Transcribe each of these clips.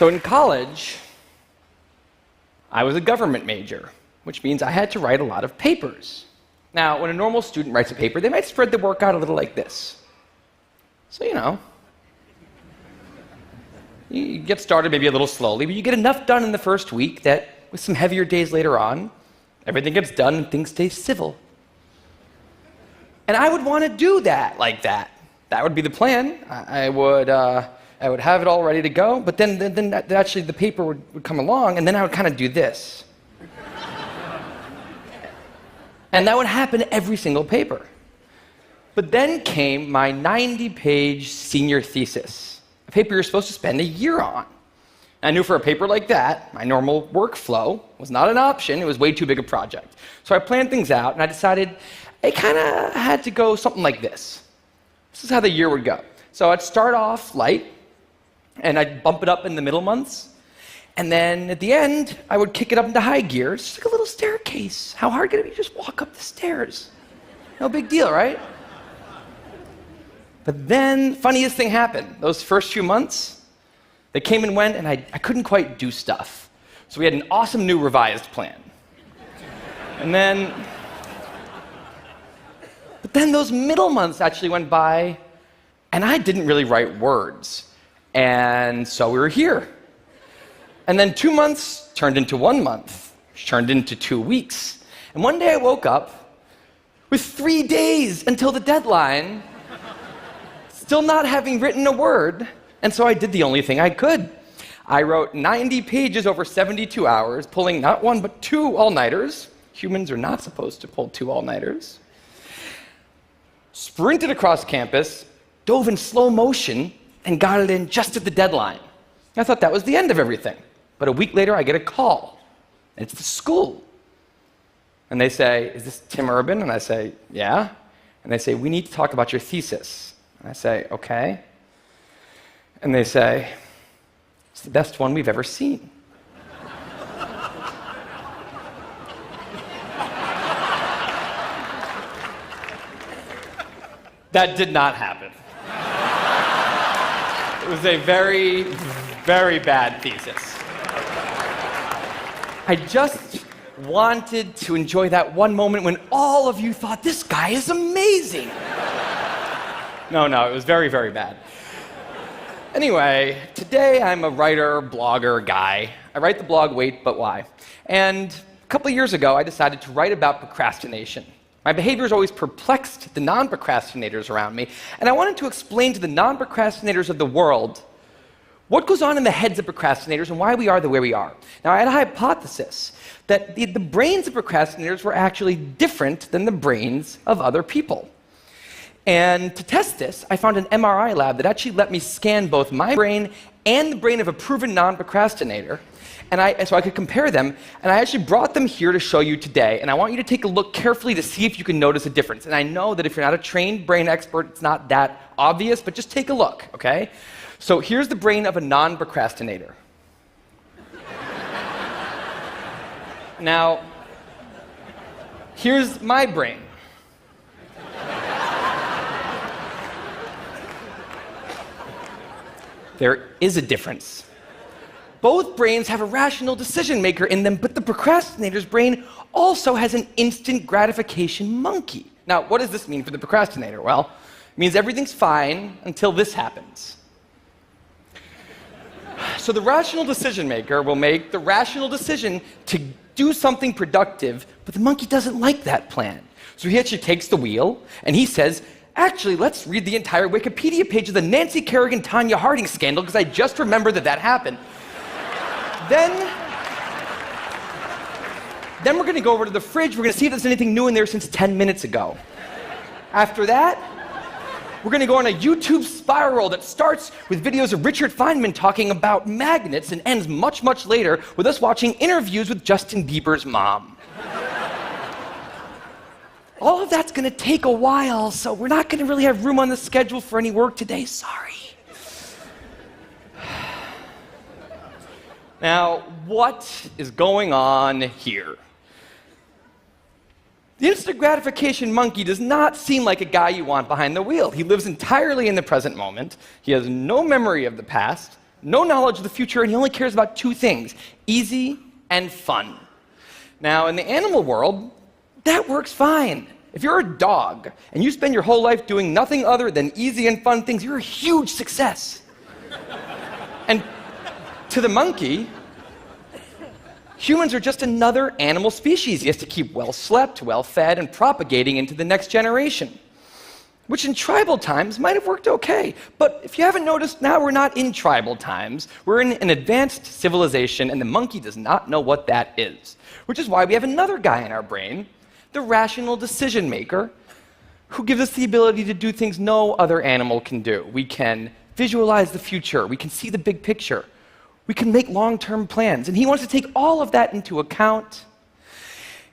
So in college, I was a government major, which means I had to write a lot of papers. Now, when a normal student writes a paper, they might spread the work out a little like this. So, you get started maybe a little slowly, but you get enough done in the first week that with some heavier days later on, everything gets done and things stay civil. And I would want to do that like that. That would be the plan. I would have it all ready to go, but then actually the paper would come along, and then I would kind of do this. And that would happen every single paper. But then came my 90-page senior thesis, a paper you're supposed to spend a year on. I knew for a paper like that, my normal workflow was not an option. It was way too big a project. So I planned things out, and I decided it kind of had to go something like this. This is how the year would go. So I'd start off light, and I'd bump it up in the middle months. And then at the end, I would kick it up into high gear, just like a little staircase. How hard could it be? Just walk up the stairs. No big deal, right? But then, funniest thing happened. Those first few months, they came and went, and I couldn't quite do stuff. So we had an awesome new revised plan. But then those middle months actually went by, and I didn't really write words. And so we were here. And then 2 months turned into 1 month, which turned into 2 weeks. And one day I woke up with 3 days until the deadline, still not having written a word. And so I did the only thing I could. I wrote 90 pages over 72 hours, pulling not 1 but 2 all-nighters. Humans are not supposed to pull 2 all-nighters. Sprinted across campus, dove in slow motion, and got it in just at the deadline. I thought that was the end of everything. But a week later, I get a call. And it's the school. And they say, "Is this Tim Urban?" And I say, "Yeah." And they say, "We need to talk about your thesis." And I say, "Okay." And they say, "It's the best one we've ever seen." That did not happen. It was a very, very bad thesis. I just wanted to enjoy that one moment when all of you thought, "This guy is amazing." No, it was very, very bad. Anyway, today I'm a writer, blogger guy. I write the blog Wait, But Why? And a couple of years ago, I decided to write about procrastination. My behaviors always perplexed the non-procrastinators around me, and I wanted to explain to the non-procrastinators of the world what goes on in the heads of procrastinators and why we are the way we are. Now, I had a hypothesis that the brains of procrastinators were actually different than the brains of other people. And to test this, I found an MRI lab that actually let me scan both my brain and the brain of a proven non-procrastinator, so I could compare them, and I actually brought them here to show you today, and I want you to take a look carefully to see if you can notice a difference. And I know that if you're not a trained brain expert, it's not that obvious, but just take a look, okay? So here's the brain of a non-procrastinator. Now, here's my brain. There is a difference. Both brains have a rational decision maker in them, but the procrastinator's brain also has an instant gratification monkey. Now, what does this mean for the procrastinator? Well, it means everything's fine until this happens. So the rational decision maker will make the rational decision to do something productive, but the monkey doesn't like that plan. So he actually takes the wheel, and he says, "Actually, let's read the entire Wikipedia page of the Nancy Kerrigan-Tanya Harding scandal, because I just remembered that happened." Then we're going to go over to the fridge. We're going to see if there's anything new in there since 10 minutes ago. After that, we're going to go on a YouTube spiral that starts with videos of Richard Feynman talking about magnets and ends much, much later with us watching interviews with Justin Bieber's mom. All of that's going to take a while, so we're not going to really have room on the schedule for any work today. Sorry. Now, what is going on here? The instant gratification monkey does not seem like a guy you want behind the wheel. He lives entirely in the present moment. He has no memory of the past, no knowledge of the future, and he only cares about two things: easy and fun. Now, in the animal world, that works fine. If you're a dog and you spend your whole life doing nothing other than easy and fun things, you're a huge success. And to the monkey, humans are just another animal species. He has to keep well slept, well fed, and propagating into the next generation, which in tribal times might have worked okay. But if you haven't noticed, now we're not in tribal times. We're in an advanced civilization, and the monkey does not know what that is, which is why we have another guy in our brain, the rational decision maker, who gives us the ability to do things no other animal can do. We can visualize the future. We can see the big picture. We can make long-term plans. And he wants to take all of that into account,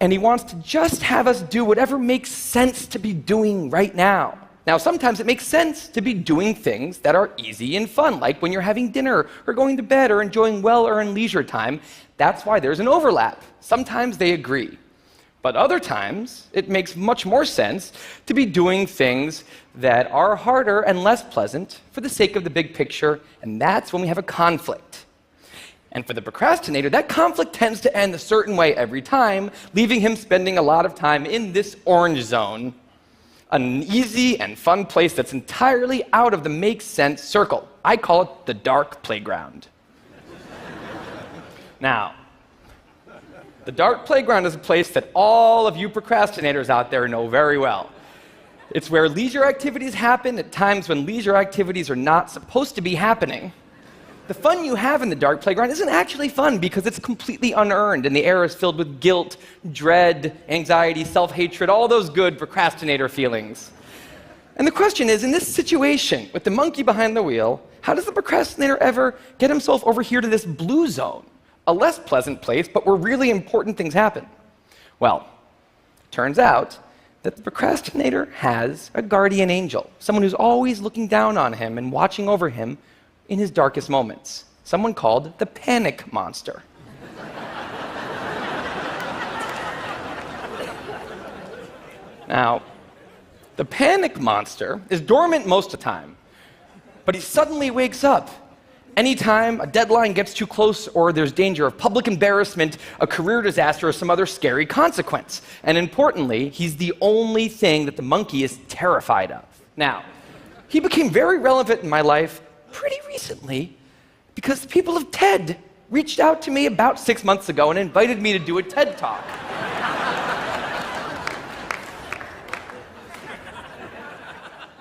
and he wants to just have us do whatever makes sense to be doing right now. Now, sometimes it makes sense to be doing things that are easy and fun, like when you're having dinner or going to bed or enjoying well-earned leisure time. That's why there's an overlap. Sometimes they agree. But other times, it makes much more sense to be doing things that are harder and less pleasant for the sake of the big picture, and that's when we have a conflict. And for the procrastinator, that conflict tends to end a certain way every time, leaving him spending a lot of time in this orange zone, an easy and fun place that's entirely out of the make sense circle. I call it the dark playground. Now, the dark playground is a place that all of you procrastinators out there know very well. It's where leisure activities happen at times when leisure activities are not supposed to be happening. The fun you have in the dark playground isn't actually fun because it's completely unearned, and the air is filled with guilt, dread, anxiety, self-hatred, all those good procrastinator feelings. And the question is, in this situation, with the monkey behind the wheel, how does the procrastinator ever get himself over here to this blue zone? A less pleasant place, but where really important things happen? Well, turns out that the procrastinator has a guardian angel, someone who's always looking down on him and watching over him in his darkest moments, someone called the panic monster. Now, the panic monster is dormant most of the time, but he suddenly wakes up anytime a deadline gets too close or there's danger of public embarrassment, a career disaster, or some other scary consequence. And importantly, he's the only thing that the monkey is terrified of. Now, he became very relevant in my life pretty recently because the people of TED reached out to me about 6 months ago and invited me to do a TED Talk.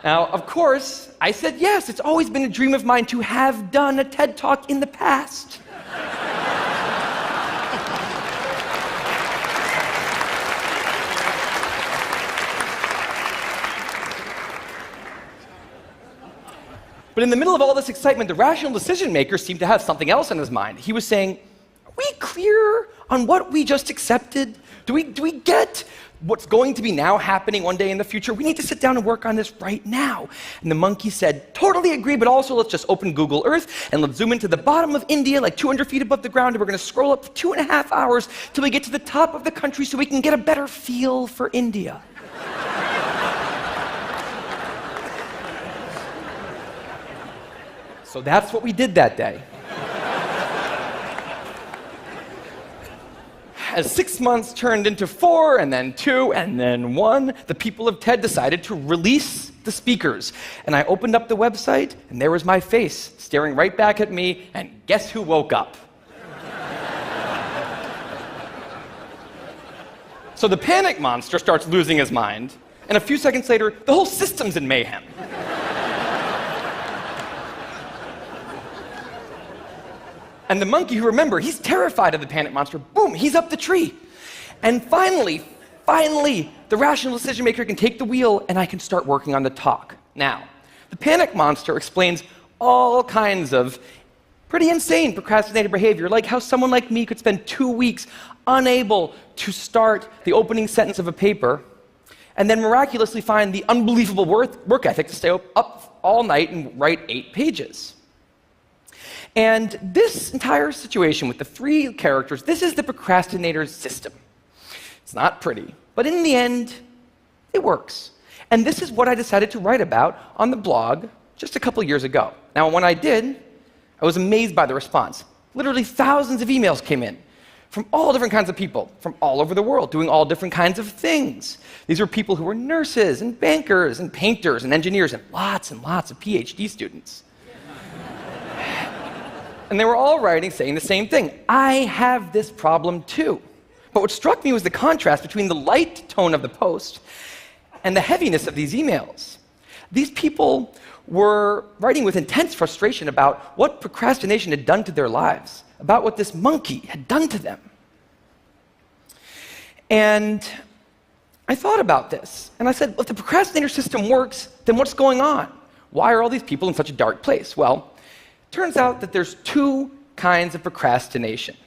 Now, of course, I said yes. It's always been a dream of mine to have done a TED Talk in the past. But in the middle of all this excitement, the rational decision maker seemed to have something else on his mind. He was saying, are we clear on what we just accepted? Do we get what's going to be now happening one day in the future? We need to sit down and work on this right now. And the monkey said, totally agree, but also let's just open Google Earth and let's zoom into the bottom of India, like 200 feet above the ground, and we're going to scroll up for 2.5 hours till we get to the top of the country so we can get a better feel for India. So that's what we did that day. As 6 months turned into 4, and then 2, and then 1, the people of TED decided to release the speakers. And I opened up the website, and there was my face staring right back at me, and guess who woke up? So the panic monster starts losing his mind, and a few seconds later, the whole system's in mayhem. And the monkey, who, remember, he's terrified of the panic monster, boom, he's up the tree. And finally, the rational decision maker can take the wheel and I can start working on the talk. Now, the panic monster explains all kinds of pretty insane procrastinated behavior, like how someone like me could spend 2 weeks unable to start the opening sentence of a paper and then miraculously find the unbelievable work ethic to stay up all night and write 8 pages. And this entire situation with the 3 characters, this is the procrastinator's system. It's not pretty, but in the end, it works. And this is what I decided to write about on the blog just a couple years ago. Now, when I did, I was amazed by the response. Literally thousands of emails came in from all different kinds of people, from all over the world, doing all different kinds of things. These were people who were nurses and bankers and painters and engineers and lots of PhD students. And they were all writing saying the same thing. I have this problem too. But what struck me was the contrast between the light tone of the post and the heaviness of these emails. These people were writing with intense frustration about what procrastination had done to their lives, about what this monkey had done to them. And I thought about this, and I said, well, if the procrastinator system works, then what's going on? Why are all these people in such a dark place? Well, it turns out that there's two kinds of procrastination.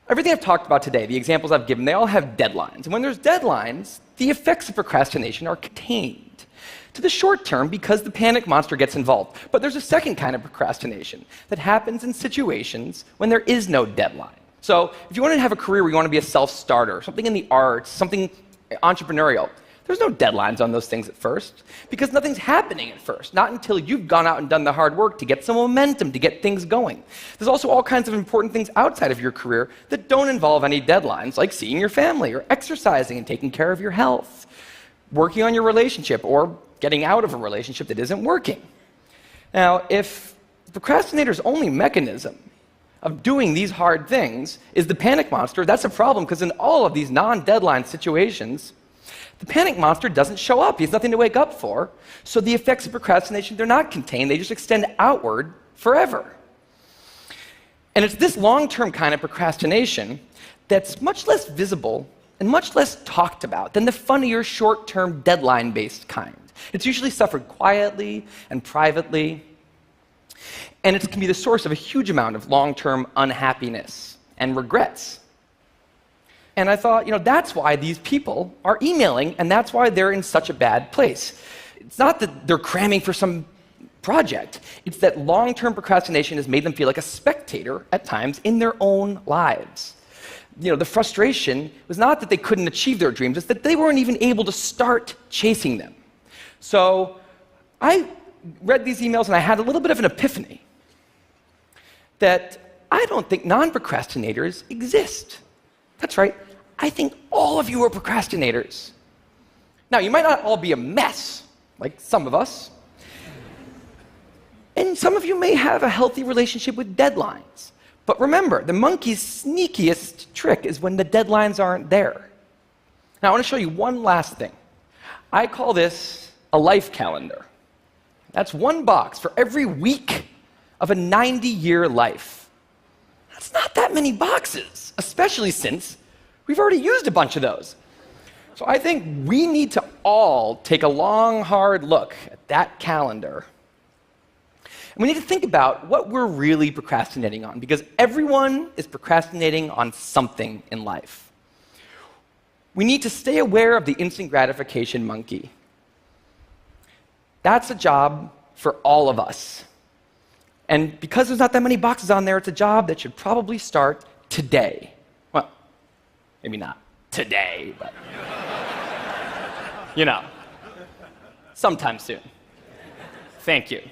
Everything I've talked about today, the examples I've given, they all have deadlines. And when there's deadlines, the effects of procrastination are contained to the short term because the panic monster gets involved. But there's a second kind of procrastination that happens in situations when there is no deadline. So if you want to have a career where you want to be a self-starter, something in the arts, something entrepreneurial, there's no deadlines on those things at first because nothing's happening at first, not until you've gone out and done the hard work to get some momentum, to get things going. There's also all kinds of important things outside of your career that don't involve any deadlines, like seeing your family or exercising and taking care of your health, working on your relationship, or getting out of a relationship that isn't working. Now, if the procrastinator's only mechanism of doing these hard things is the panic monster, that's a problem because in all of these non-deadline situations, the panic monster doesn't show up. He has nothing to wake up for. So the effects of procrastination, they're not contained. They just extend outward forever. And it's this long-term kind of procrastination that's much less visible and much less talked about than the funnier, short-term, deadline-based kind. It's usually suffered quietly and privately, and it can be the source of a huge amount of long-term unhappiness and regrets. And I thought, that's why these people are emailing, and that's why they're in such a bad place. It's not that they're cramming for some project. It's that long-term procrastination has made them feel like a spectator at times in their own lives. The frustration was not that they couldn't achieve their dreams, it's that they weren't even able to start chasing them. So I read these emails and I had a little bit of an epiphany that I don't think non-procrastinators exist. That's right, I think all of you are procrastinators. Now, you might not all be a mess, like some of us, and some of you may have a healthy relationship with deadlines. But remember, the monkey's sneakiest trick is when the deadlines aren't there. Now, I want to show you one last thing. I call this a life calendar. That's one box for every week of a 90-year life. That's not that many boxes, especially since we've already used a bunch of those. So I think we need to all take a long, hard look at that calendar. And we need to think about what we're really procrastinating on, because everyone is procrastinating on something in life. We need to stay aware of the instant gratification monkey. That's a job for all of us. And because there's not that many boxes on there, it's a job that should probably start today. Well, maybe not today, but sometime soon. Thank you.